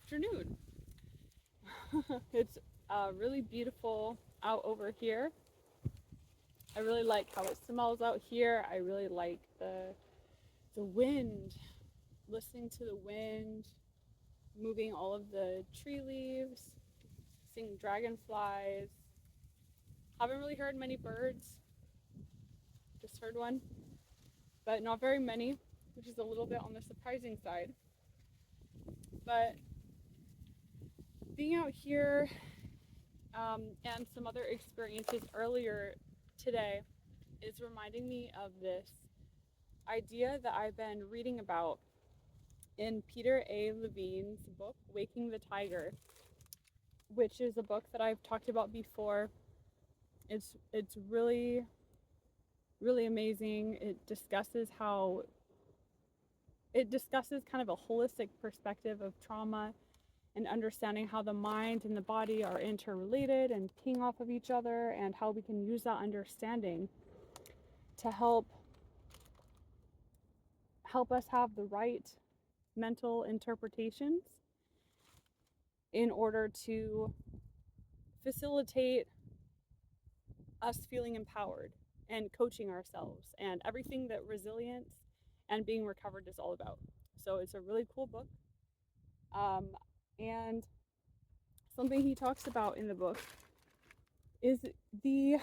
afternoon. It's really beautiful out over here. I really like how it smells out here. I really like the wind, listening to the wind, moving all of the tree leaves, seeing dragonflies. Haven't really heard many birds. Just heard one, but not very many, which is a little bit on the surprising side. But being out here and some other experiences earlier today is reminding me of this idea that I've been reading about in Peter A. Levine's book, Waking the Tiger, which is a book that I've talked about before. It's really amazing. It discusses kind of a holistic perspective of trauma and understanding how the mind and the body are interrelated and ping off of each other, and how we can use that understanding to help us have the right mental interpretations in order to facilitate us feeling empowered and coaching ourselves and everything that resilience and being recovered is all about. So it's a really cool book. And something he talks about in the book is the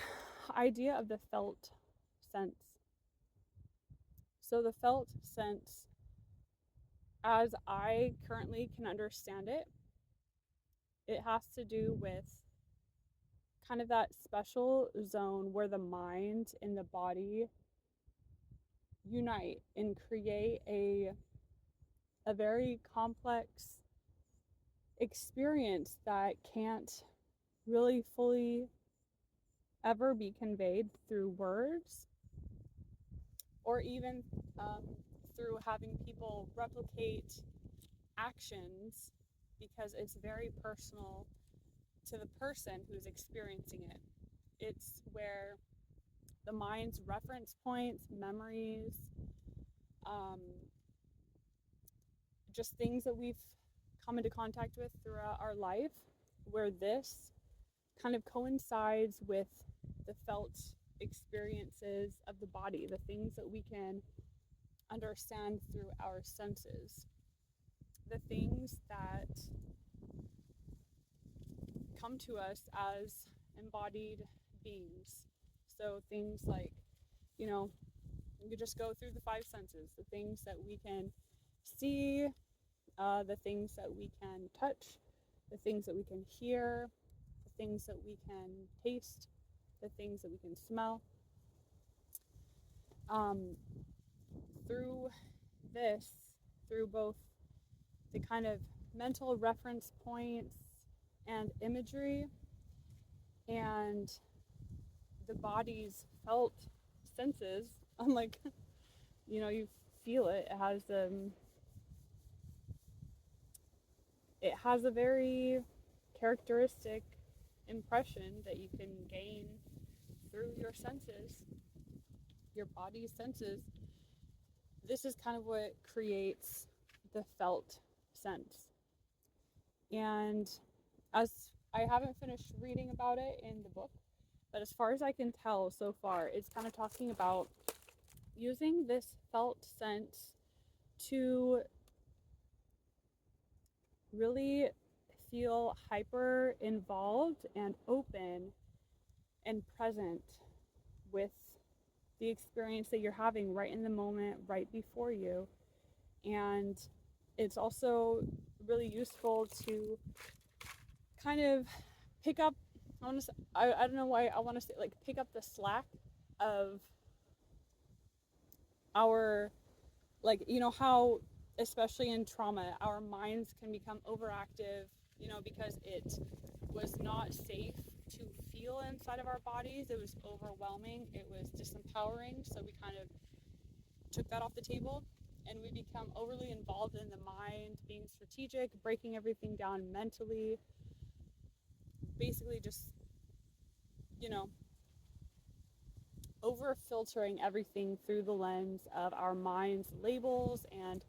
idea of the felt sense. So the felt sense, as I currently can understand it, it has to do with kind of that special zone where the mind and the body unite and create a very complex experience that can't really fully ever be conveyed through words, or even um, through having people replicate actions, because it's very personal to the person who's experiencing it. It's where the mind's reference points, memories, um, just things that we've come into contact with throughout our life, where this kind of coincides with the felt experiences of the body, the things that we can understand through our senses, the things that come to us as embodied beings. So things like, you know, you could just go through the five senses, the things that we can see, the things that we can touch, the things that we can hear, the things that we can taste, the things that we can smell. Um, through this, through both the kind of mental reference points and imagery and the body's felt senses, I'm like, you feel it. It has a very characteristic impression that you can gain through your senses, your body's senses. This is kind of what creates the felt sense. And as I haven't finished reading about it in the book, but as far as I can tell so far, it's kind of talking about using this felt sense to really feel hyper involved and open and present with the experience that you're having right in the moment, right before you. And it's also really useful to kind of pick up, I don't know why I want to say, like, pick up the slack of our, like, how, especially in trauma, our minds can become overactive, because it was not safe to feel inside of our bodies. It was overwhelming. It was disempowering. So we kind of took that off the table, and we become overly involved in the mind, being strategic, breaking everything down mentally, basically just, you know, over filtering everything through the lens of our mind's labels and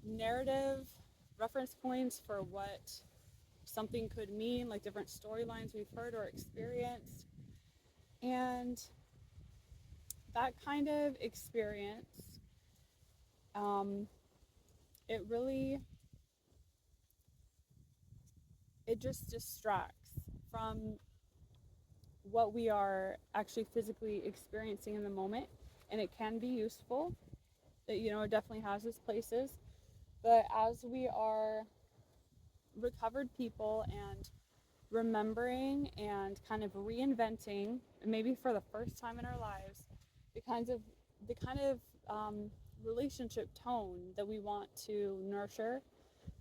narrative reference points for what something could mean, like different storylines we've heard or experienced. And that kind of experience, um, it really, it just distracts from what we are actually physically experiencing in the moment. And it can be useful. It definitely has its places. But as we are recovered people and remembering and kind of reinventing, maybe for the first time in our lives, the kind of relationship tone that we want to nurture,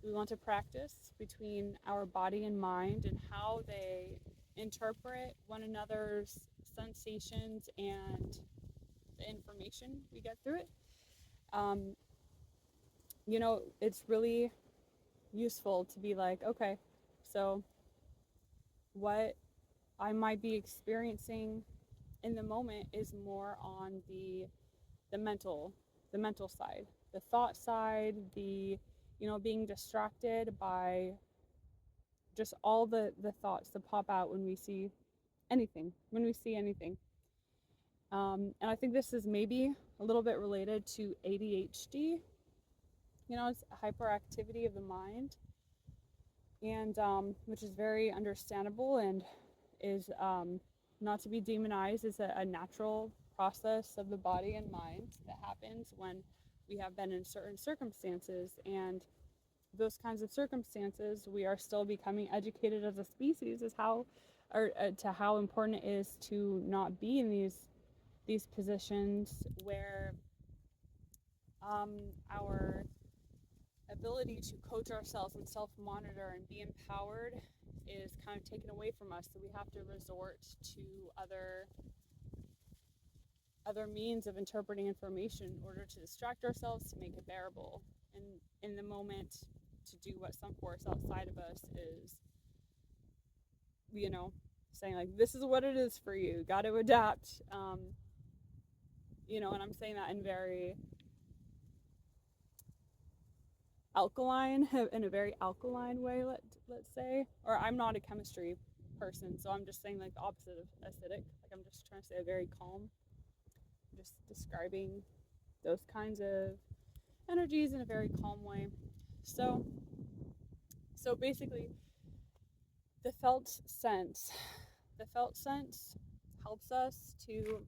we want to practice between our body and mind, and how they interpret one another's sensations and the information we get through it. Um, it's really useful to be like, okay, so what I might be experiencing in the moment is more on the mental the mental side, the thought side, the being distracted by just all the thoughts that pop out when we see anything. And I think this is maybe a little bit related to ADHD. It's hyperactivity of the mind, and which is very understandable and is not to be demonized. Is a natural process of the body and mind that happens when we have been in certain circumstances. And those kinds of circumstances, we are still becoming educated as a species as how, or to how important it is to not be in these positions where our ability to coach ourselves and self-monitor and be empowered is kind of taken away from us. So we have to resort to other means of interpreting information in order to distract ourselves, to make it bearable, and in the moment to do what some force outside of us is, saying like, this is what it is for you, got to adapt. And I'm saying that in a very alkaline way, let's say. Or I'm not a chemistry person, so I'm just saying like the opposite of acidic. Like, I'm just trying to say a very calm, just describing those kinds of energies in a very calm way. So basically, the felt sense helps us to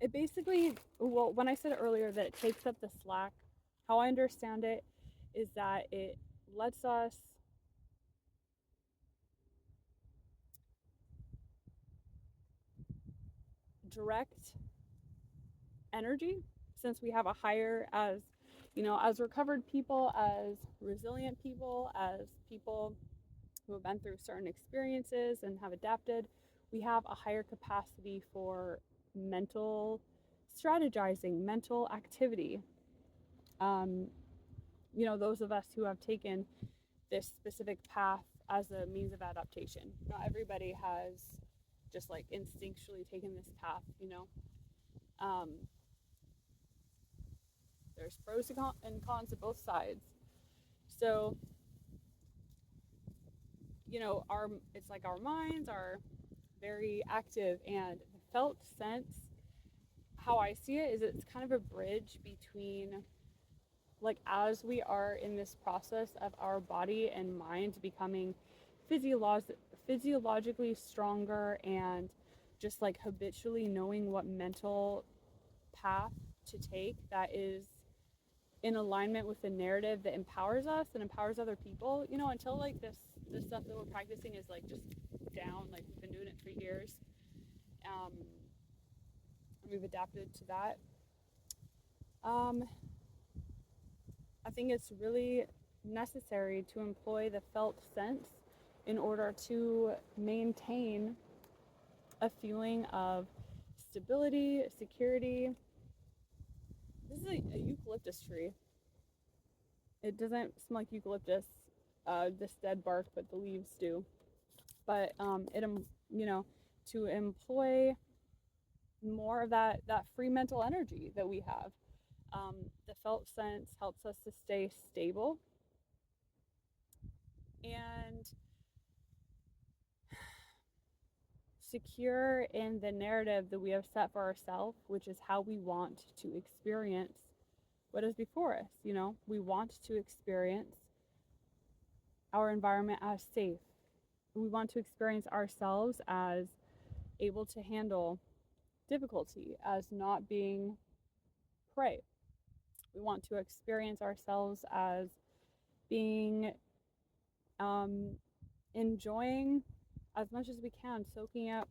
it basically, well, when I said earlier that it takes up the slack, how I understand it is that it lets us direct energy, since we have a higher, as recovered people, as resilient people, as people who have been through certain experiences and have adapted, we have a higher capacity for mental strategizing, mental activity. um, those of us who have taken this specific path as a means of adaptation. Not everybody has just like instinctually taken this path. Um, there's pros and cons to both sides. So, it's like our minds are very active, and the felt sense, how I see it, is it's kind of a bridge between, like, as we are in this process of our body and mind becoming physiologically stronger, and just like habitually knowing what mental path to take that is in alignment with the narrative that empowers us and empowers other people, until like this stuff that we're practicing is like just down, like we've been doing it for years, and we've adapted to that. I think it's really necessary to employ the felt sense in order to maintain a feeling of stability, security. This is a eucalyptus tree. It doesn't smell like eucalyptus, this dead bark, but the leaves do. But to employ more of that free mental energy that we have. The felt sense helps us to stay stable and secure in the narrative that we have set for ourselves, which is how we want to experience what is before us. You know, we want to experience our environment as safe. We want to experience ourselves as able to handle difficulty, as not being prey. We want to experience ourselves as being enjoying as much as we can, soaking up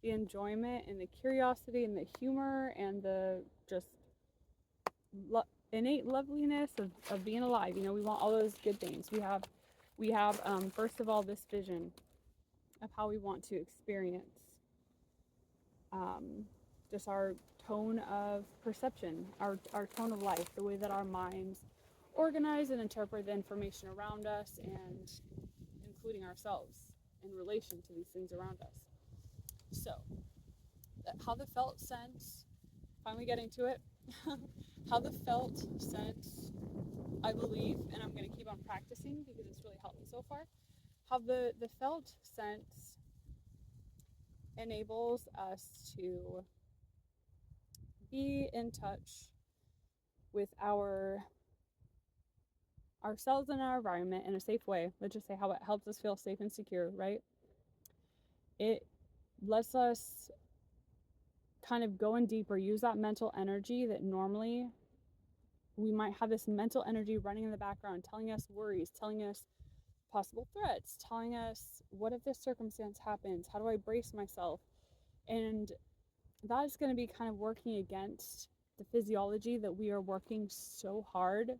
the enjoyment and the curiosity and the humor and the just innate loveliness of being alive. You know, we want all those good things. We have first of all this vision of how we want to experience um, just our tone of perception, our tone of life, the way that our minds organize and interpret the information around us, and including ourselves in relation to these things around us. So, how the felt sense, finally getting to it, how the felt sense, I believe, and I'm going to keep on practicing because it's really helped me so far, how the felt sense enables us to be in touch with ourselves and our environment in a safe way. Let's just say how it helps us feel safe and secure, right? It lets us kind of go in deeper, use that mental energy that normally we might have this mental energy running in the background, telling us worries, telling us possible threats, telling us what if this circumstance happens? How do I brace myself? And that is going to be kind of working against the physiology that we are working so hard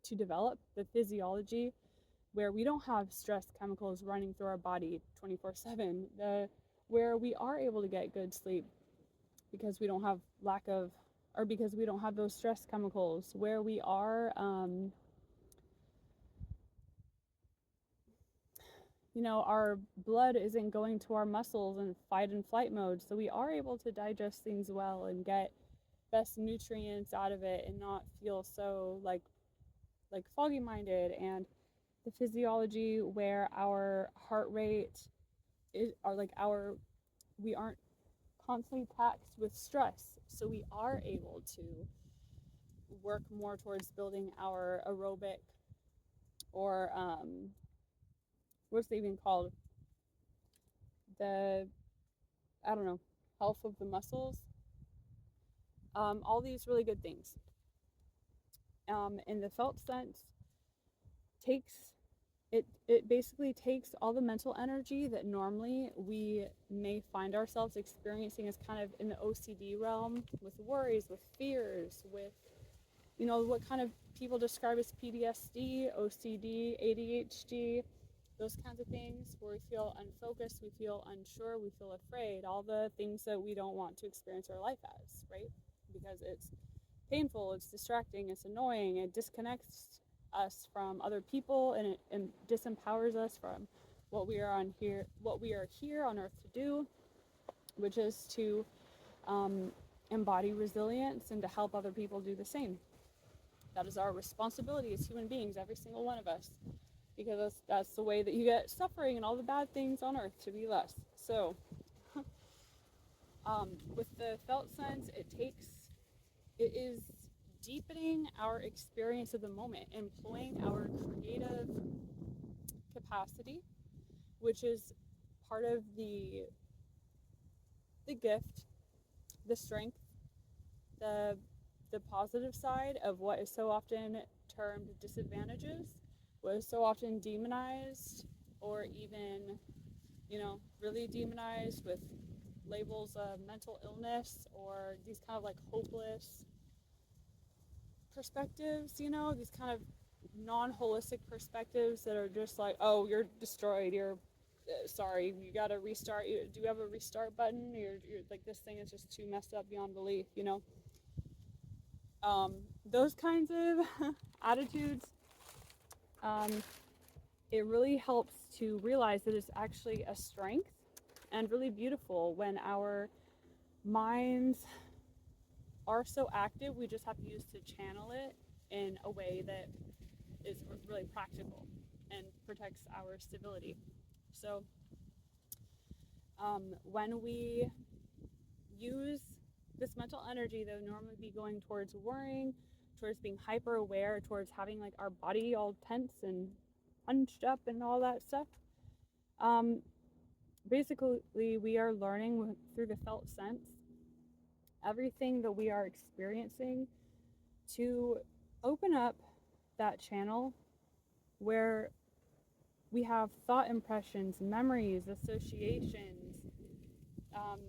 to develop, the physiology where we don't have stress chemicals running through our body 24/7, where we are able to get good sleep because we don't have because we don't have those stress chemicals, where we are our blood isn't going to our muscles in fight and flight mode, so we are able to digest things well and get best nutrients out of it and not feel so like foggy minded. And the physiology where our heart rate is are like our we aren't constantly taxed with stress, so we are able to work more towards building our aerobic, or what's it even called, the I don't know, health of the muscles, all these really good things. And the felt sense takes it basically takes all the mental energy that normally we may find ourselves experiencing as kind of in the OCD realm, with worries, with fears, with what kind of people describe as PTSD, OCD, ADHD, those kinds of things, where we feel unfocused, we feel unsure, we feel afraid, all the things that we don't want to experience our life as, right? Because it's painful, it's distracting, it's annoying, it disconnects us from other people, and it disempowers us from what we are here on earth to do, which is to embody resilience and to help other people do the same. That is our responsibility as human beings, every single one of us, because that's the way that you get suffering and all the bad things on earth to be less. So with the felt sense, it is deepening our experience of the moment, employing our creative capacity, which is part of the gift, the strength, the the positive side of what is so often termed disadvantages, what is so often demonized, or even really demonized with labels of mental illness, or these kind of like hopeless perspectives, these kind of non-holistic perspectives that are just like, oh, you're destroyed, you're sorry, you gotta restart. Do you have a restart button? You're like, this thing is just too messed up beyond belief, those kinds of attitudes. It really helps to realize that it's actually a strength and really beautiful when our minds are so active, we just have to use to channel it in a way that is really practical and protects our stability. So when we use this mental energy that would normally be going towards worrying, towards being hyper aware, towards having like our body all tense and hunched up and all that stuff, um, basically we are learning through the felt sense everything that we are experiencing to open up that channel where we have thought impressions, memories, associations. Um,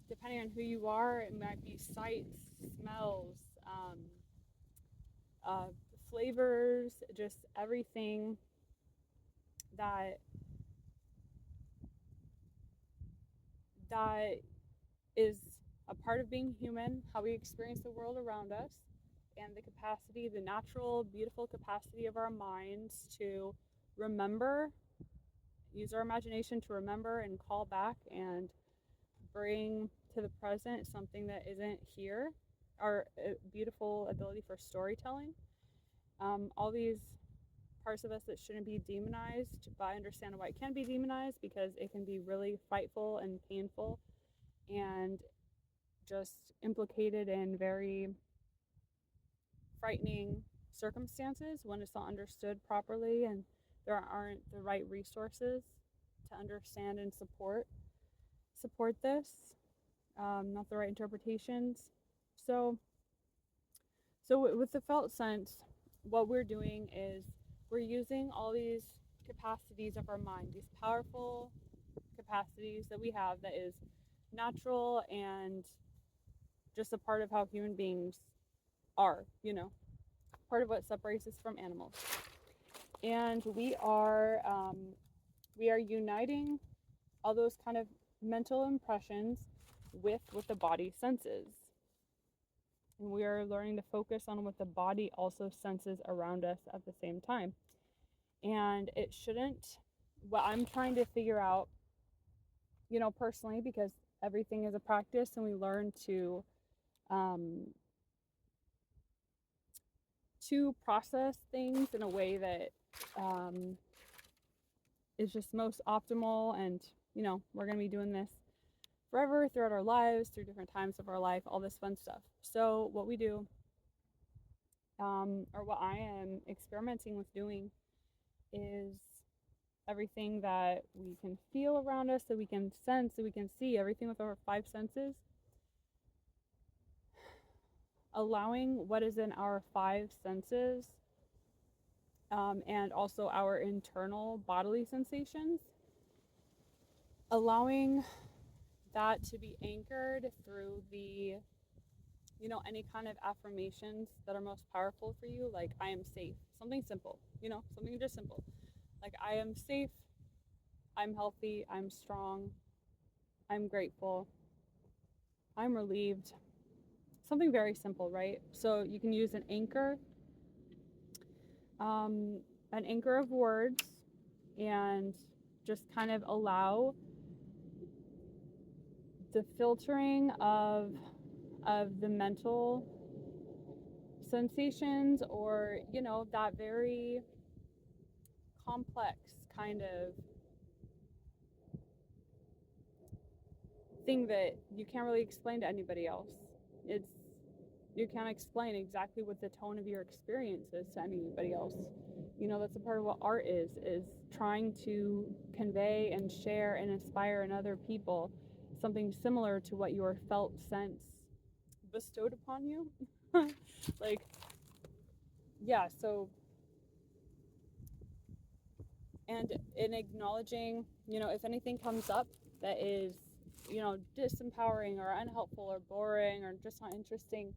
Depending on who you are, it might be sights, smells, uh, flavors, just everything that that is a part of being human, how we experience the world around us, and the capacity, the natural, beautiful capacity of our minds to remember, use our imagination to remember and call back and bring to the present something that isn't here, our beautiful ability for storytelling. All these parts of us that shouldn't be demonized, but I understand why it can be demonized because it can be really frightful and painful and just implicated in very frightening circumstances when it's not understood properly and there aren't the right resources to understand and support this, not the right interpretations. So with the felt sense, what we're doing is we're using all these capacities of our mind, these powerful capacities that we have that is natural and just a part of how human beings are, part of what separates us from animals. And we are uniting all those kind of mental impressions with what the body senses. And we are learning to focus on what the body also senses around us at the same time. And it shouldn't, what I'm trying to figure out, personally, because everything is a practice and we learn um, to process things in a way that um, is just most optimal. And, we're going to be doing this forever throughout our lives, through different times of our life, all this fun stuff. So, what we do, or what I am experimenting with doing, is everything that we can feel around us, that we can sense, that we can see, everything with our five senses, allowing what is in our five senses, and also our internal bodily sensations, allowing that to be anchored through the any kind of affirmations that are most powerful for you, like I am safe, something simple, something just simple, like I am safe, I'm healthy, I'm strong, I'm grateful, I'm relieved, something very simple, right? So you can use um, an anchor of words, and just kind of allow the filtering of the mental sensations, or that very complex kind of thing that you can't really explain to anybody else. It's You can't explain exactly what the tone of your experience is to anybody else. That's a part of what art is trying to convey and share and inspire in other people something similar to what your felt sense bestowed upon you. Like, yeah, so, and in acknowledging, if anything comes up that is, disempowering or unhelpful or boring or just not interesting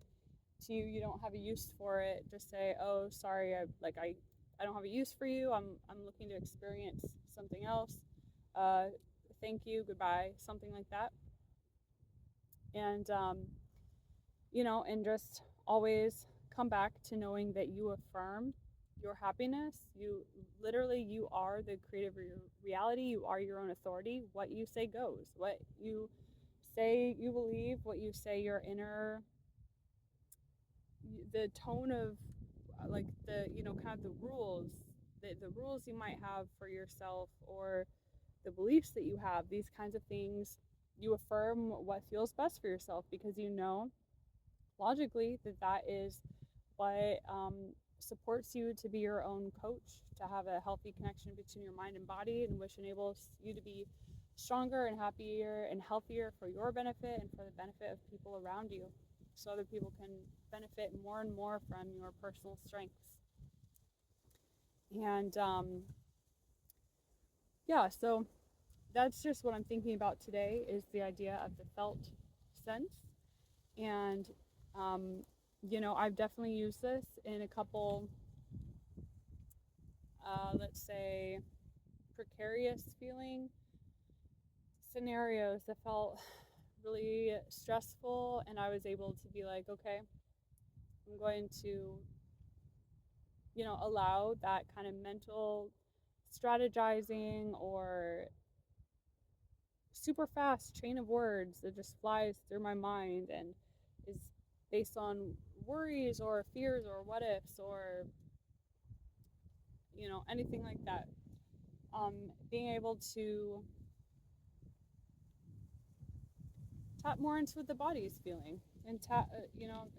to you, you don't have a use for it, just say, oh, sorry, I don't have a use for you, I'm looking to experience something else, uh, thank you, goodbye, something like that. And and just always come back to knowing that you affirm your happiness. You are the creative reality. You are your own authority. What you say goes. What you say you believe, what you say your inner, the tone of like the, kind of the rules, the rules you might have for yourself, or the beliefs that you have, these kinds of things, you affirm what feels best for yourself, because you know logically that that is what supports you to be your own coach, to have a healthy connection between your mind and body, and which enables you to be stronger and happier and healthier for your benefit and for the benefit of people around you, so other people can benefit more and more from your personal strengths. And yeah, so that's just what I'm thinking about today, is the idea of the felt sense. And I've definitely used this in a couple, let's say, precarious feeling scenarios that felt really stressful, and I was able to be like, okay, I'm going to, allow that kind of mental strategizing or super fast chain of words that just flies through my mind and is based on worries or fears or what ifs or anything like that. Being able to tap more into what the body is feeling, and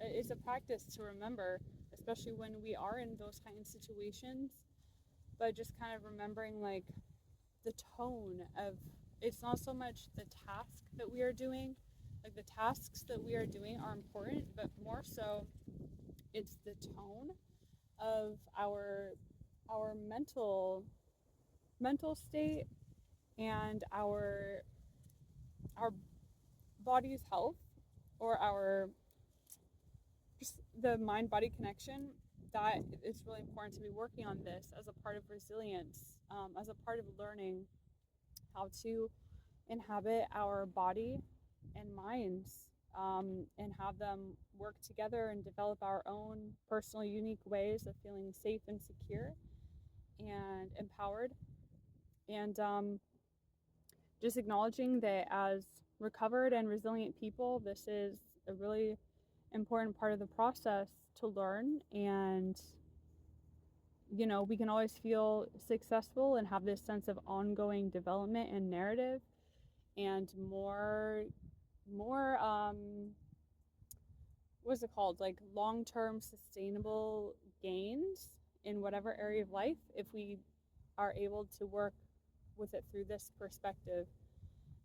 it's a practice to remember, especially when we are in those kind of situations, but just kind of remembering like the tone of, it's not so much the task that we are doing, like the tasks that we are doing are important, but more so it's the tone of our mental state, and our body's health, or our just the mind body connection. That it's really important to be working on this as a part of resilience, as a part of learning how to inhabit our body and minds, and have them work together and develop our own personal unique ways of feeling safe and secure and empowered. And just acknowledging that as recovered and resilient people, this is a really important part of the process to learn. And we can always feel successful and have this sense of ongoing development and narrative, and more what's it called, like long-term sustainable gains in whatever area of life, if we are able to work with it through this perspective.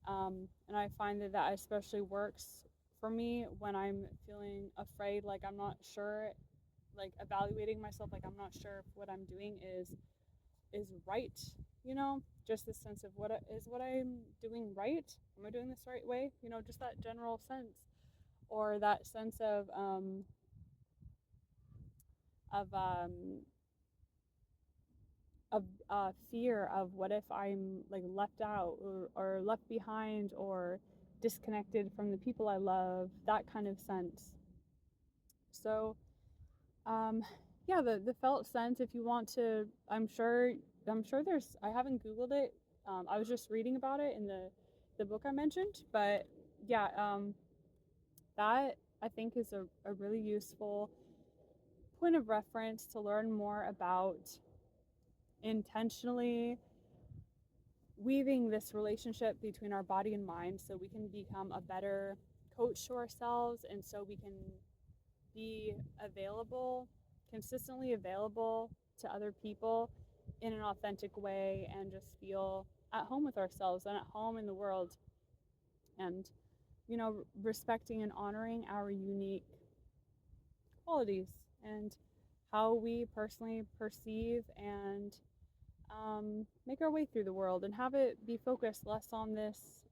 And I find that that especially works for me when I'm feeling afraid, like I'm not sure, like evaluating myself, like I'm not sure if what I'm doing is right. Just this sense of what I'm doing right. Am I doing this the right way? Just that general sense, or that sense of um, fear of what if I'm like left out, or left behind, or disconnected from the people I love, that kind of sense. So um, yeah, the felt sense, if you want to, I'm sure there's, I haven't Googled it. I was just reading about it in the book I mentioned, but yeah, that I think is a really useful point of reference to learn more about intentionally weaving this relationship between our body and mind, so we can become a better coach to ourselves, and so we can be available, consistently available to other people in an authentic way, and just feel at home with ourselves and at home in the world. And respecting and honoring our unique qualities, and how we personally perceive and make our way through the world, and have it be focused less on this.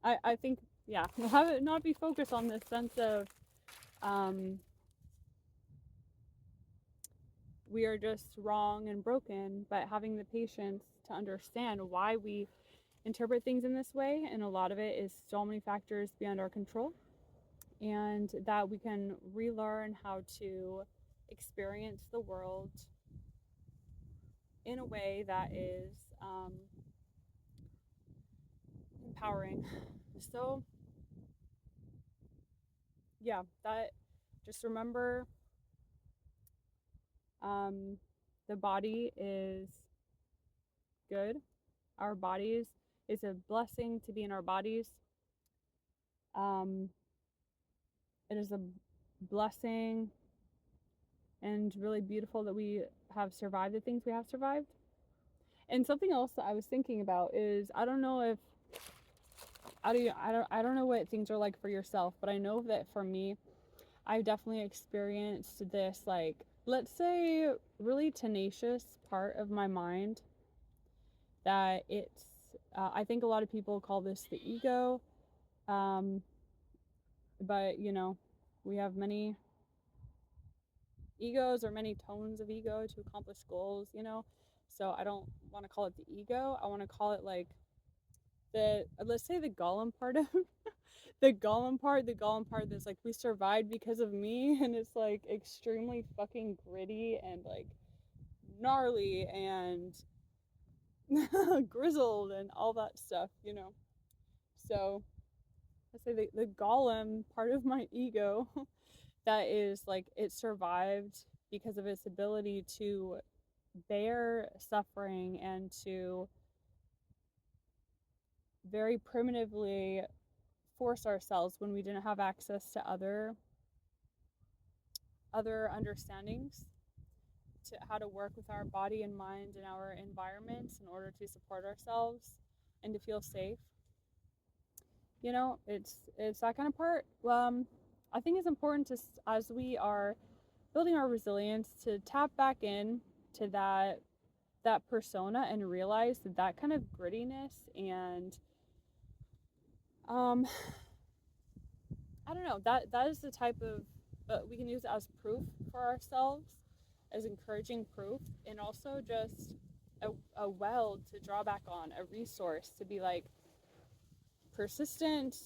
I think, yeah, have it not be focused on this sense of um, we are just wrong and broken, but having the patience to understand why we interpret things in this way. And a lot of it is so many factors beyond our control, and that we can relearn how to experience the world in a way that is empowering. So yeah, that just remember, um, the body is good. Our bodies is a blessing to be in our bodies. Um, it is a blessing and really beautiful that we have survived the things we have survived. And something else that I was thinking about is I don't know if I don't know what things are like for yourself, but I know that for me, I've definitely experienced this, like, let's say really tenacious part of my mind that it's I think a lot of people call this the ego. Um, but we have many egos or many tones of ego to accomplish goals. So I don't want to call it the ego. I want to call it like the let's say the Gollum part of the Gollum part that's like we survived because of me, and it's like extremely fucking gritty and like gnarly and grizzled and all that stuff. So let's say the Gollum part of my ego that is like it survived because of its ability to bear suffering and to very primitively force ourselves when we didn't have access to other understandings to how to work with our body and mind and our environments in order to support ourselves and to feel safe. It's that kind of part. I think it's important to, as we are building our resilience, to tap back in to that persona and realize that kind of grittiness and um I don't know, that is the type of, but we can use it as proof for ourselves, as encouraging proof, and also just a well to draw back on, a resource to be like persistent,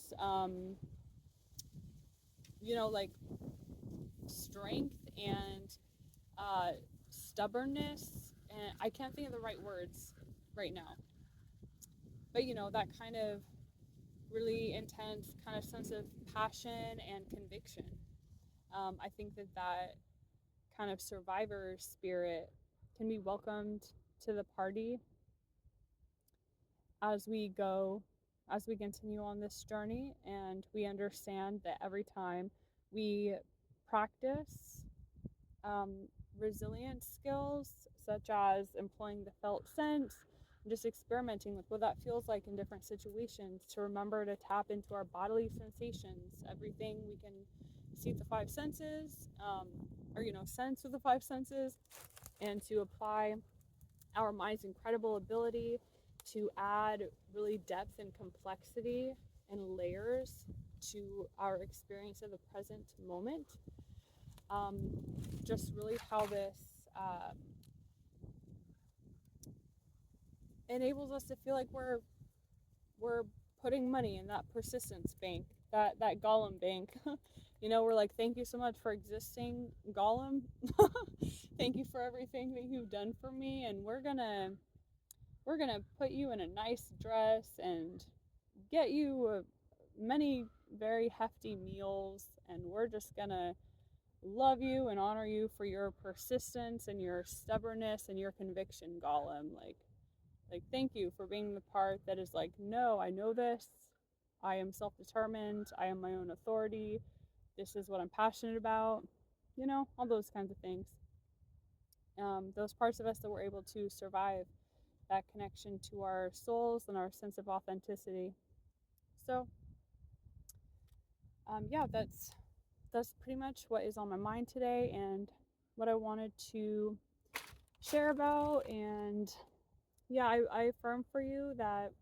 like strength and uh, stubbornness. And I can't think of the right words right now, but that kind of really intense kind of sense of passion and conviction. I think that kind of survivor spirit can be welcomed to the party as we go, as we continue on this journey, and we understand that every time we practice um, resilience skills, such as employing the felt sense, and just experimenting with what that feels like in different situations, to remember to tap into our bodily sensations, everything we can see with the five senses, or sense with the five senses, and to apply our mind's incredible ability to add really depth and complexity and layers to our experience of the present moment. Um, just really how this enables us to feel like we're putting money in that persistence bank, that Gollum bank. We're like, thank you so much for existing, Gollum. Thank you for everything that you've done for me, and we're gonna put you in a nice dress and get you many very hefty meals, and we're just gonna love you and honor you for your persistence and your stubbornness and your conviction, Gollum. Like thank you for being the part that is like, no, I know this. I am self-determined. I am my own authority. This is what I'm passionate about. All those kinds of things. Those parts of us that were able to survive that connection to our souls and our sense of authenticity. So, yeah, that's pretty much what is on my mind today and what I wanted to share about. And yeah, I affirm for you that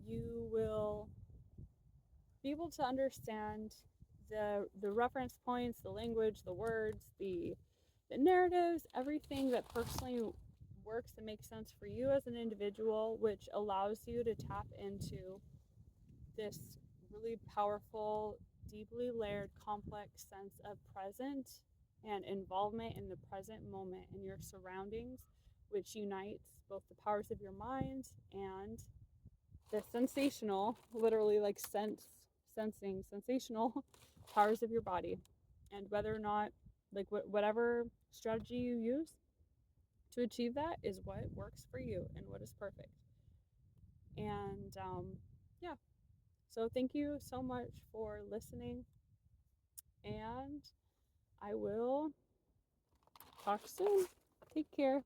you will be able to understand the reference points, the language, the words, the narratives, everything that personally works and makes sense for you as an individual, which allows you to tap into this really powerful, deeply layered, complex sense of present and involvement in the present moment in your surroundings, which unites both the powers of your mind and the sensational, literally like sensing, sensational powers of your body. And whether or not, like, whatever strategy you use to achieve that is what works for you and what is perfect. And yeah, so thank you so much for listening. And I will talk soon. Take care.